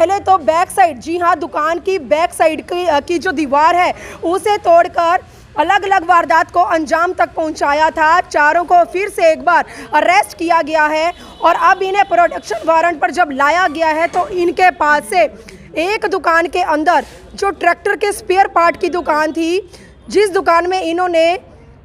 पहले तो back side, जी हाँ, दुकान की बैक साइड की जो दीवार है उसे तोड़कर अलग अलग वारदात को अंजाम तक पहुंचाया था। चारों को फिर से एक बार अरेस्ट किया गया है और अब इन्हें प्रोडक्शन वारंट पर जब लाया गया है तो इनके पास से एक दुकान के अंदर जो ट्रैक्टर के स्पेयर पार्ट की दुकान थी, जिस दुकान में इन्होंने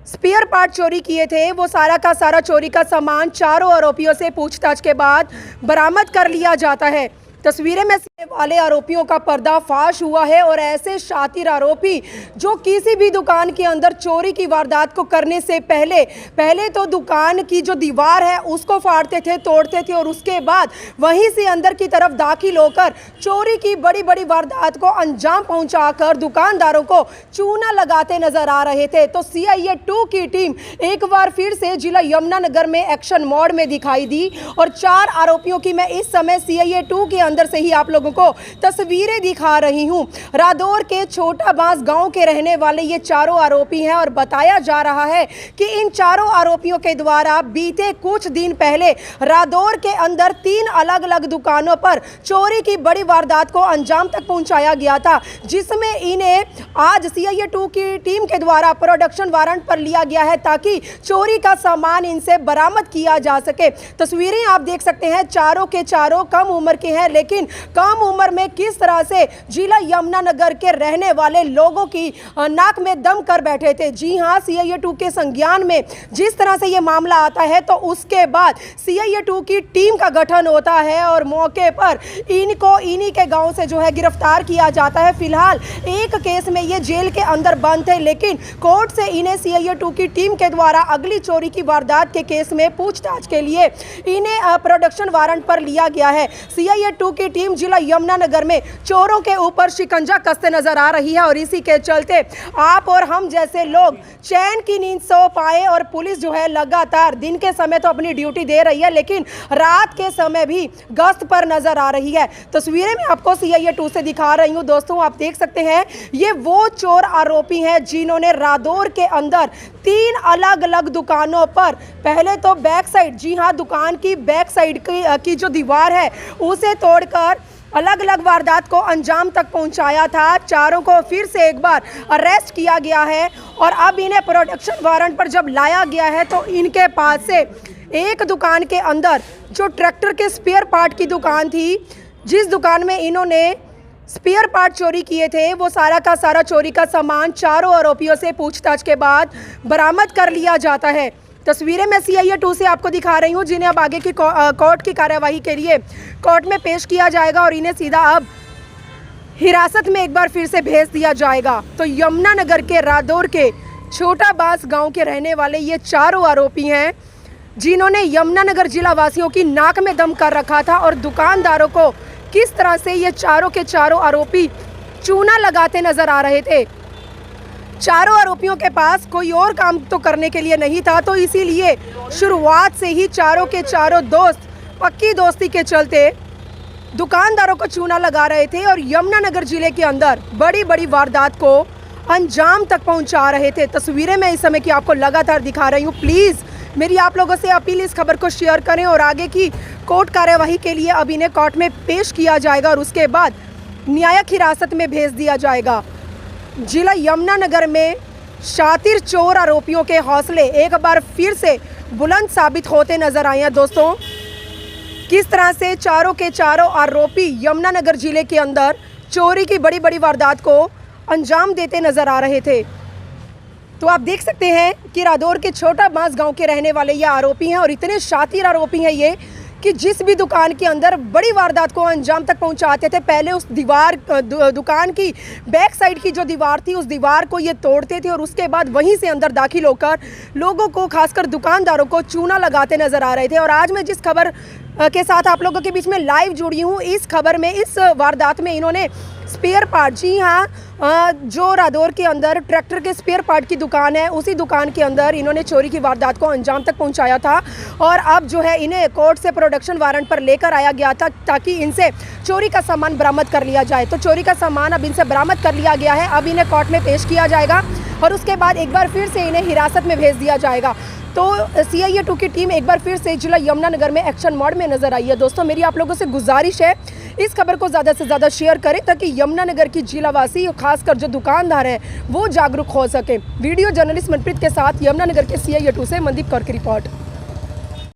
स्पेयर पार्ट चोरी किए थे, वो सारा का सारा चोरी का सामान चारों आरोपियों से पूछताछ के बाद बरामद कर लिया जाता है। तस्वीरें में वाले आरोपियों का पर्दाफाश हुआ है और ऐसे शातिर आरोपी जो किसी भी दुकान के अंदर चोरी की वारदात को करने से पहले तो दुकान की जो दीवार है उसको फाड़ते थे, तोड़ते थे और उसके बाद वहीं से अंदर की तरफ दाखिल होकर चोरी की बड़ी बड़ी वारदात को अंजाम पहुंचाकर दुकानदारों को चूना लगाते नजर आ रहे थे। तो CIA 2 की टीम एक बार फिर से जिला यमुनानगर में एक्शन मोड में दिखाई दी और 4 आरोपियों की मैं इस समय CIA 2 के अंदर से ही आप लोगों को तस्वीरें दिखा रही हूं। रादौर के छोटा बांस गांव के रहने वाले ये चारों आरोपी हैं और बताया जा रहा है कि इन चारों आरोपियों के द्वारा बीते कुछ दिन पहले रादौर के अंदर 3 अलग अलग दुकानों पर चोरी की बड़ी वारदात को अंजाम तक पहुंचाया गया था, जिसमें इन्हें आज CIA 2 की टीम के द्वारा प्रोडक्शन वारंट पर लिया गया है ताकि चोरी का सामान इनसे बरामद किया जा सके। तस्वीरें आप देख सकते हैं, चारों के चारों कम उम्र के हैं, लेकिन कम उम्र में किस तरह से जिला यमुनानगर के रहने वाले लोगों की नाक में दम कर बैठे थे। जी हां, CIA 2 के संज्ञान में जिस तरह से ये मामला आता है तो उसके बाद CIA 2 की टीम का गठन होता है और मौके पर इनको इन्हीं के गांव से जो है गिरफ्तार किया जाता है। फिलहाल एक केस में ये जेल के अंदर बंद थे, लेकिन कोर्ट से इन्हें CIA 2 की टीम के द्वारा अगली चोरी की वारदात के केस में पूछताछ के लिए इन्हें प्रोडक्शन वारंट पर लिया गया है। CIA 2 की टीम जिला यमुनानगर में चोरों के ऊपर शिकंजा कसते नजर आ रही है और इसी के चलते आप और हम जैसे लोग चैन की नींद सो पाए और पुलिस जो है लगातार दिन के समय तो अपनी ड्यूटी दे रही है, लेकिन रात के समय भी गश्त पर नजर आ रही है। तस्वीरें मैं आपको CIA 2 से दिखा रही हूं। दोस्तों, आप देख सकते हैं, ये वो चोर आरोपी हैं जिन्होंने रादौर के अंदर 3 अलग अलग दुकानों पर पहले तो बैक साइड, जी हाँ, दुकान की बैक साइड की जो दीवार है उसे तोड़कर अलग अलग वारदात को अंजाम तक पहुंचाया था। चारों को फिर से एक बार अरेस्ट किया गया है और अब इन्हें प्रोडक्शन वारंट पर जब लाया गया है तो इनके पास से एक दुकान के अंदर जो ट्रैक्टर के स्पेयर पार्ट की दुकान थी, जिस दुकान में इन्होंने स्पेयर पार्ट चोरी किए थे, वो सारा का सारा चोरी का सामान चारों आरोपियों से पूछताछ के बाद बरामद कर लिया जाता है। तस्वीरें मैं CIA 2 से आपको दिखा रही हूं, जिन्हें अब आगे की कोर्ट की कार्यवाही के लिए कोर्ट में पेश किया जाएगा और इन्हें सीधा अब हिरासत में एक बार फिर से भेज दिया जाएगा। तो यमुनानगर के रादौर के छोटा बांस गांव के रहने वाले ये चारों आरोपी हैं जिन्होंने यमुनानगर जिला वासियों की नाक में दम कर रखा था और दुकानदारों को किस तरह से ये चारों के चारों आरोपी चूना लगाते नजर आ रहे थे। चारों आरोपियों के पास कोई और काम तो करने के लिए नहीं था, तो इसीलिए शुरुआत से ही चारों के चारों दोस्त पक्की दोस्ती के चलते दुकानदारों को चूना लगा रहे थे और यमुनानगर जिले के अंदर बड़ी बड़ी वारदात को अंजाम तक पहुंचा रहे थे। तस्वीरें मैं इस समय की आपको लगातार दिखा रही हूं। प्लीज़ मेरी आप लोगों से अपील, इस खबर को शेयर करें और आगे की कोर्ट कार्यवाही के लिए अब इन्हें कोर्ट में पेश किया जाएगा और उसके बाद न्यायिक हिरासत में भेज दिया जाएगा। जिला यमुनानगर में शातिर चोर आरोपियों के हौसले एक बार फिर से बुलंद साबित होते नजर आए हैं। दोस्तों, किस तरह से चारों के चारों आरोपी यमुनानगर जिले के अंदर चोरी की बड़ी बड़ी वारदात को अंजाम देते नजर आ रहे थे। तो आप देख सकते हैं कि रादौर के छोटा बांस गांव के रहने वाले ये आरोपी हैं और इतने शातिर आरोपी हैं ये कि जिस भी दुकान के अंदर बड़ी वारदात को अंजाम तक पहुंचाते थे, पहले उस दीवार दुकान की बैक साइड की जो दीवार थी उस दीवार को ये तोड़ते थे और उसके बाद वहीं से अंदर दाखिल होकर लोगों को, खासकर दुकानदारों को चूना लगाते नजर आ रहे थे। और आज मैं जिस खबर के साथ आप लोगों के बीच में लाइव जुड़ी हूँ, इस खबर में, इस वारदात में इन्होंने स्पेयर पार्ट, जी हाँ, जो रादौर के अंदर ट्रैक्टर के स्पेयर पार्ट की दुकान है, उसी दुकान के अंदर इन्होंने चोरी की वारदात को अंजाम तक पहुंचाया था और अब जो है इन्हें कोर्ट से प्रोडक्शन वारंट पर लेकर आया गया था ताकि इनसे चोरी का सामान बरामद कर लिया जाए। तो चोरी का सामान अब इनसे बरामद कर लिया गया है, अब इन्हें कोर्ट में पेश किया जाएगा और उसके बाद एक बार फिर से इन्हें हिरासत में भेज दिया जाएगा। तो CIA 2 की टीम एक बार फिर से जिला यमुनानगर में एक्शन मोड में नजर आई है। दोस्तों, मेरी आप लोगों से गुजारिश है, इस खबर को ज़्यादा से ज़्यादा शेयर करें ताकि यमुनानगर की जिलावासी और खासकर जो दुकानदार हैं वो जागरूक हो सके। वीडियो जर्नलिस्ट मनप्रीत के साथ यमुनानगर के CI 2 से मनदीप कौर की रिपोर्ट।